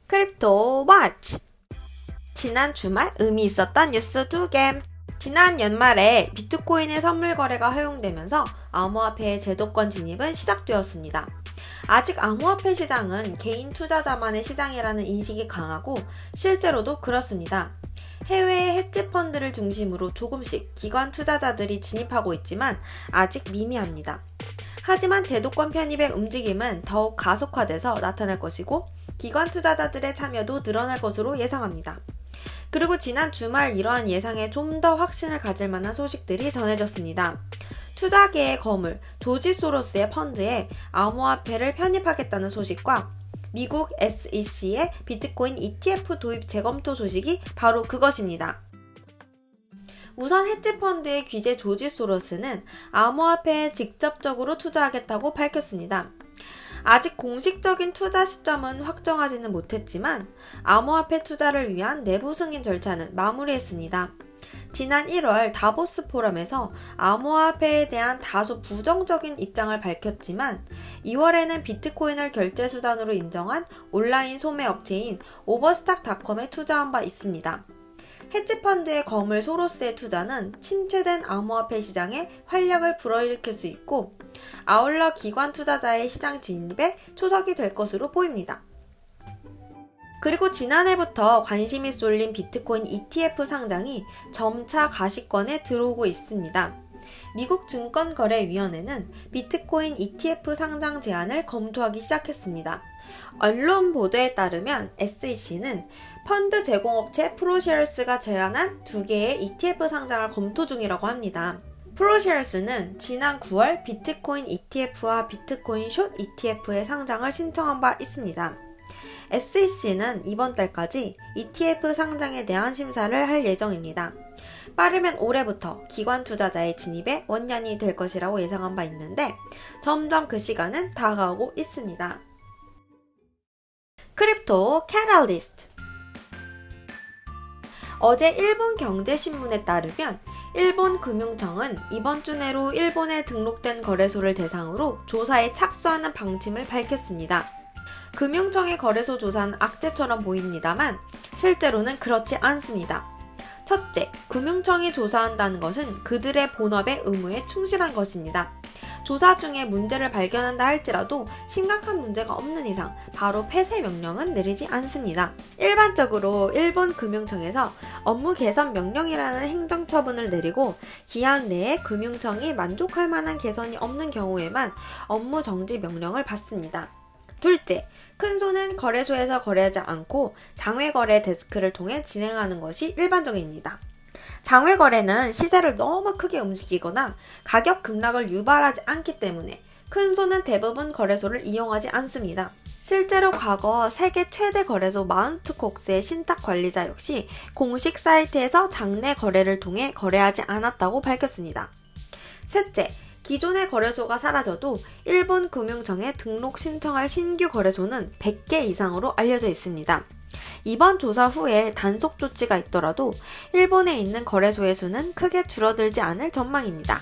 크립토 워치! 지난 주말 의미 있었던 뉴스 2개. 지난 연말에 비트코인의 선물 거래가 허용되면서 암호화폐의 제도권 진입은 시작되었습니다. 아직 암호화폐 시장은 개인 투자자만의 시장이라는 인식이 강하고 실제로도 그렇습니다. 해외의 헤지펀드를 중심으로 조금씩 기관 투자자들이 진입하고 있지만 아직 미미합니다. 하지만 제도권 편입의 움직임은 더욱 가속화돼서 나타날 것이고 기관 투자자들의 참여도 늘어날 것으로 예상합니다. 그리고 지난 주말 이러한 예상에 좀 더 확신을 가질 만한 소식들이 전해졌습니다. 투자계의 거물 조지 소로스의 펀드에 암호화폐를 편입하겠다는 소식과 미국 SEC의 비트코인 ETF 도입 재검토 소식이 바로 그것입니다. 우선 헤지펀드의 귀재 조지 소로스는 암호화폐에 직접적으로 투자하겠다고 밝혔습니다. 아직 공식적인 투자 시점은 확정하지는 못했지만 암호화폐 투자를 위한 내부 승인 절차는 마무리했습니다. 지난 1월 다보스 포럼에서 암호화폐에 대한 다소 부정적인 입장을 밝혔지만 2월에는 비트코인을 결제 수단으로 인정한 온라인 소매 업체인 오버스탁닷컴에 투자한 바 있습니다. 헤지펀드의 거물 소로스의 투자는 침체된 암호화폐 시장에 활력을 불어일으킬 수 있고 아울러 기관 투자자의 시장 진입에 초석이 될 것으로 보입니다. 그리고 지난해부터 관심이 쏠린 비트코인 ETF 상장이 점차 가시권에 들어오고 있습니다. 미국 증권거래위원회는 비트코인 ETF 상장 제안을 검토하기 시작했습니다. 언론 보도에 따르면 SEC는 펀드 제공업체 프로셰어스가 제안한 2개의 ETF 상장을 검토 중이라고 합니다. 프로셰어스는 지난 9월 비트코인 ETF와 비트코인 숏 ETF의 상장을 신청한 바 있습니다. SEC는 이번 달까지 ETF 상장에 대한 심사를 할 예정입니다. 빠르면 올해부터 기관 투자자의 진입에 원년이 될 것이라고 예상한 바 있는데 점점 그 시간은 다가오고 있습니다. 크립토 캐탈리스트. 어제 일본 경제신문에 따르면 일본 금융청은 이번 주 내로 일본에 등록된 거래소를 대상으로 조사에 착수하는 방침을 밝혔습니다. 금융청의 거래소 조사는 악재처럼 보입니다만 실제로는 그렇지 않습니다. 첫째, 금융청이 조사한다는 것은 그들의 본업의 의무에 충실한 것입니다. 조사 중에 문제를 발견한다 할지라도 심각한 문제가 없는 이상 바로 폐쇄 명령은 내리지 않습니다. 일반적으로 일본 금융청에서 업무 개선 명령이라는 행정처분을 내리고 기한 내에 금융청이 만족할 만한 개선이 없는 경우에만 업무 정지 명령을 받습니다. 둘째, 큰손은 거래소에서 거래하지 않고 장외거래 데스크를 통해 진행하는 것이 일반적입니다. 장외거래는 시세를 너무 크게 움직이거나 가격 급락을 유발하지 않기 때문에 큰손은 대부분 거래소를 이용하지 않습니다. 실제로 과거 세계 최대 거래소 마운트 콕스의 신탁 관리자 역시 공식 사이트에서 장내 거래를 통해 거래하지 않았다고 밝혔습니다. 셋째, 기존의 거래소가 사라져도 일본 금융청에 등록 신청할 신규 거래소는 100개 이상으로 알려져 있습니다. 이번 조사 후에 단속 조치가 있더라도 일본에 있는 거래소의 수는 크게 줄어들지 않을 전망입니다.